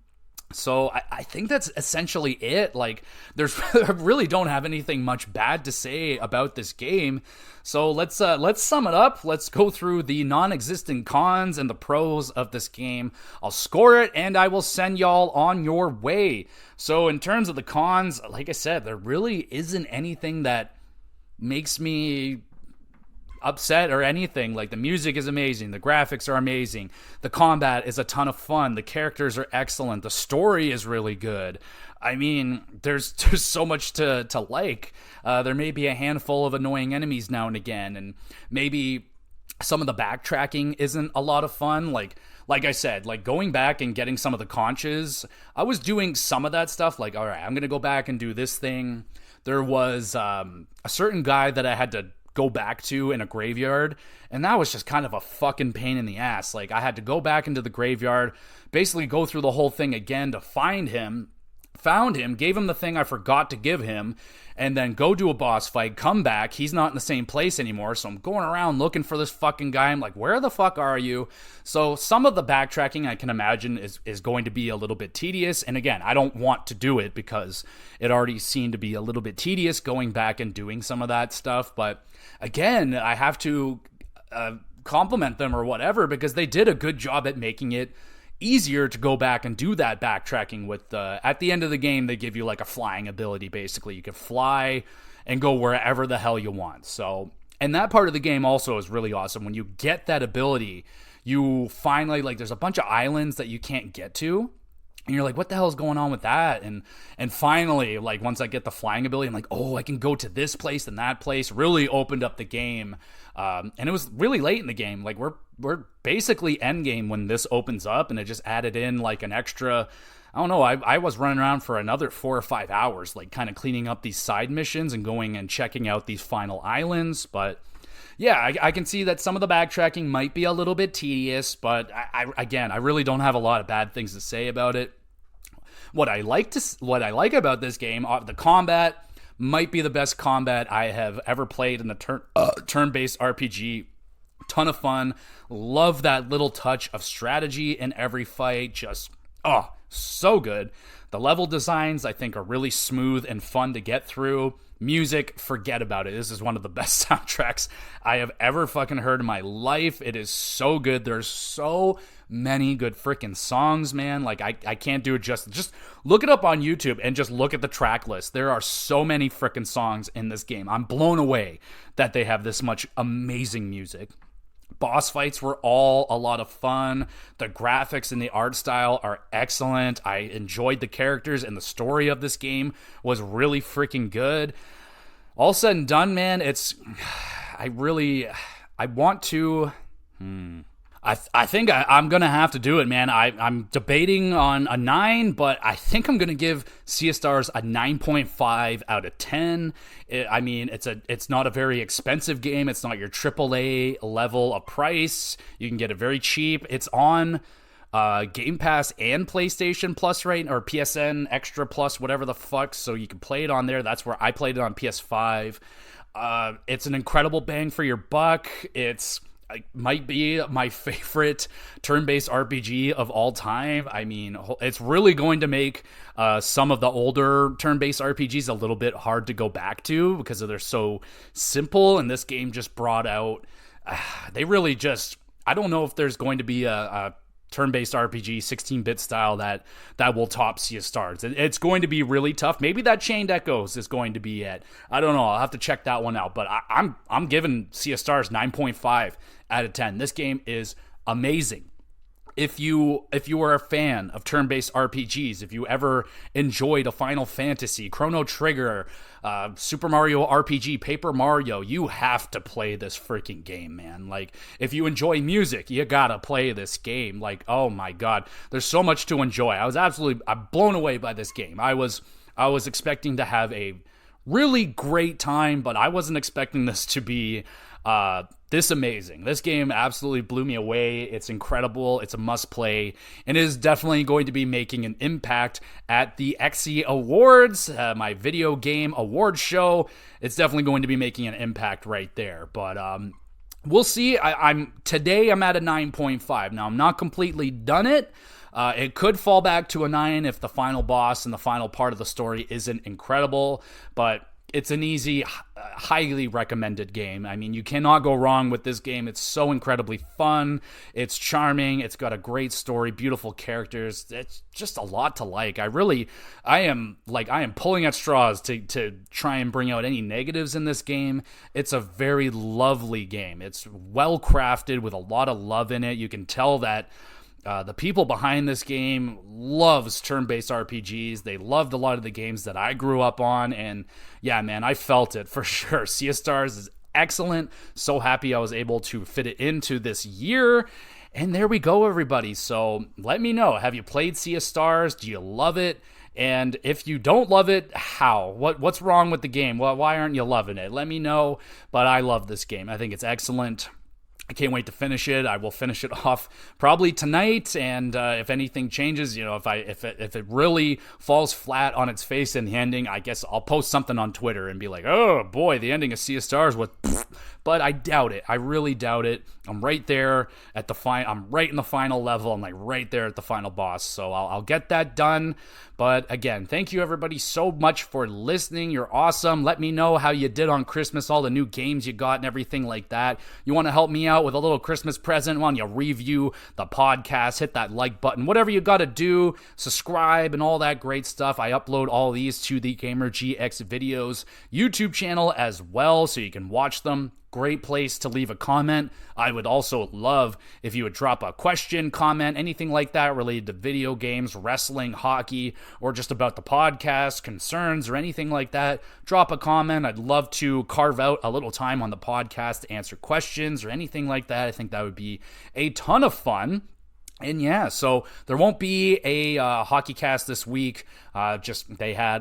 So I think that's essentially it. Like, I really don't have anything much bad to say about this game. So let's sum it up. Let's go through the non-existent cons and the pros of this game. I'll score it and I will send y'all on your way. So in terms of the cons, like I said, there really isn't anything that makes me upset or anything. Like, the music is amazing, the graphics are amazing, the combat is a ton of fun, the characters are excellent, the story is really good. I mean, there's so much to like. There may be a handful of annoying enemies now and again, and maybe some of the backtracking isn't a lot of fun. Like I said, like, going back and getting some of the conches, I was doing some of that stuff. Like, all right, I'm gonna go back and do this thing. There was a certain guy that I had to go back to in a graveyard, and that was just kind of a fucking pain in the ass. Like, I had to go back into the graveyard, basically go through the whole thing again to find him. Found him, gave him the thing I forgot to give him, and then go do a boss fight, come back. He's not in the same place anymore, so I'm going around looking for this fucking guy. I'm like, where the fuck are you? So some of the backtracking, I can imagine, is going to be a little bit tedious. And again, I don't want to do it because it already seemed to be a little bit tedious going back and doing some of that stuff. But again, I have to compliment them or whatever, because they did a good job at making it easier to go back and do that backtracking. With at the end of the game, they give you like a flying ability. Basically, you can fly and go wherever the hell you want. So, and that part of the game also is really awesome. When you get that ability, you finally, like, there's a bunch of islands that you can't get to, and you're like, what the hell is going on with that? And finally, like, once I get the flying ability, I'm like, oh, I can go to this place and that place. Really opened up the game. And it was really late in the game. Like, we're basically end game when this opens up, and it just added in like an extra, I don't know, I was running around for another 4 or 5 hours, like, kind of cleaning up these side missions and going and checking out these final islands. But yeah, I can see that some of the backtracking might be a little bit tedious, but I really don't have a lot of bad things to say about it. What I like about this game, the combat might be the best combat I have ever played in a turn-based RPG. Ton of fun. Love that little touch of strategy in every fight. Just, oh, so good. The level designs, I think, are really smooth and fun to get through. Music, forget about it. This is one of the best soundtracks I have ever fucking heard in my life. It is so good. There's so many good freaking songs, man. Like, I can't do it justice. Just look it up on YouTube and just look at the track list. There are so many freaking songs in this game. I'm blown away that they have this much amazing music. Boss fights were all a lot of fun. The graphics and the art style are excellent. I enjoyed the characters, and the story of this game was really freaking good. All said and done, man, I want to... I think I'm going to have to do it, man. I'm debating on a 9, but I think I'm going to give Sea of Stars a 9.5 out of 10. I mean, it's not a very expensive game. It's not your AAA level of price. You can get it very cheap. It's on Game Pass and PlayStation Plus, right? Or PSN Extra Plus, whatever the fuck. So you can play it on there. That's where I played it on PS5. It's an incredible bang for your buck. It might be my favorite turn-based RPG of all time. I mean, it's really going to make some of the older turn-based RPGs a little bit hard to go back to because they're so simple, and this game just brought out... they really just... I don't know if there's going to be a turn-based RPG, 16-bit style that will top Sea of Stars. It's going to be really tough. Maybe that Chained Echoes is going to be it. I don't know. I'll have to check that one out. But I'm giving Sea of Stars 9.5 out of 10. This game is amazing. If you are a fan of turn-based RPGs, if you ever enjoyed a Final Fantasy, Chrono Trigger, Super Mario RPG, Paper Mario, you have to play this freaking game, man. Like, if you enjoy music, you gotta play this game. Like, oh my god, there's so much to enjoy. I'm blown away by this game. I was expecting to have a really great time, but I wasn't expecting this to be this amazing. This game absolutely blew me away. It's incredible. It's a must play, and it is definitely going to be making an impact at the XE Awards, my video game award show. It's definitely going to be making an impact right there. But we'll see. Today I'm at a 9.5. Now, I'm not completely done it. It could fall back to a 9 if the final boss and the final part of the story isn't incredible, but it's an easy, highly recommended game. I mean, you cannot go wrong with this game. It's so incredibly fun. It's charming. It's got a great story, beautiful characters. It's just a lot to like. I am pulling at straws to try and bring out any negatives in this game. It's a very lovely game. It's well crafted with a lot of love in it. You can tell that the people behind this game loves turn-based RPGs. They loved a lot of the games that I grew up on, and yeah, man, I felt it for sure. Sea of Stars is excellent. So happy I was able to fit it into this year. And there we go, everybody. So let me know. Have you played Sea of Stars? Do you love it? And if you don't love it, how? What's wrong with the game? Well, why aren't you loving it? Let me know. But I love this game. I think it's excellent. I can't wait to finish it. I will finish it off probably tonight, and if anything changes, if it really falls flat on its face in the ending, I guess I'll post something on Twitter and be like, oh boy, the ending of Sea of Stars was, but I doubt it. I really doubt it. I'm right there at the I'm right in the final level. I'm like right there at the final boss, so I'll get that done. But again, thank you everybody so much for listening. You're awesome. Let me know how you did on Christmas, all the new games you got and everything like that. You want to help me out with a little Christmas present? Why don't you review the podcast, hit that like button, whatever you got to do, subscribe and all that great stuff. I upload all these to the Gamer GX Videos YouTube channel as well, so you can watch them. Great place to leave a comment. I would also love if you would drop a question, comment, anything like that related to video games, wrestling, hockey, or just about the podcast, concerns, or anything like that. Drop a comment. I'd love to carve out a little time on the podcast to answer questions or anything like that. I think that would be a ton of fun. And yeah, so there won't be a hockey cast this week. They had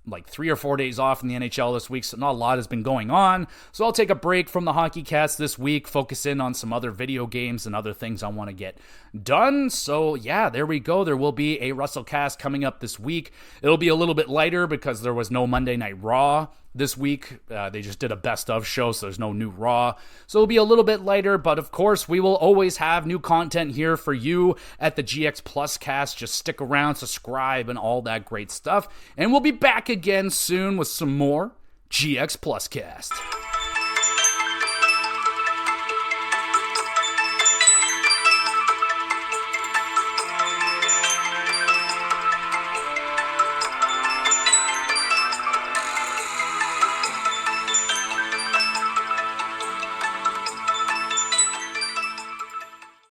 like 3 or 4 days off in the NHL this week, so not a lot has been going on. So I'll take a break from the hockey cast this week, focus in on some other video games and other things I want to get done. So yeah, there we go. There will be a WrestleCast coming up this week. It'll be a little bit lighter because there was no Monday Night Raw this week. They just did a best of show, so there's no new Raw. So it'll be a little bit lighter, but of course, we will always have new content here for you at the GX Plus Cast. Just stick around, subscribe, and all that great stuff. And we'll be back again soon with some more GX Plus Cast.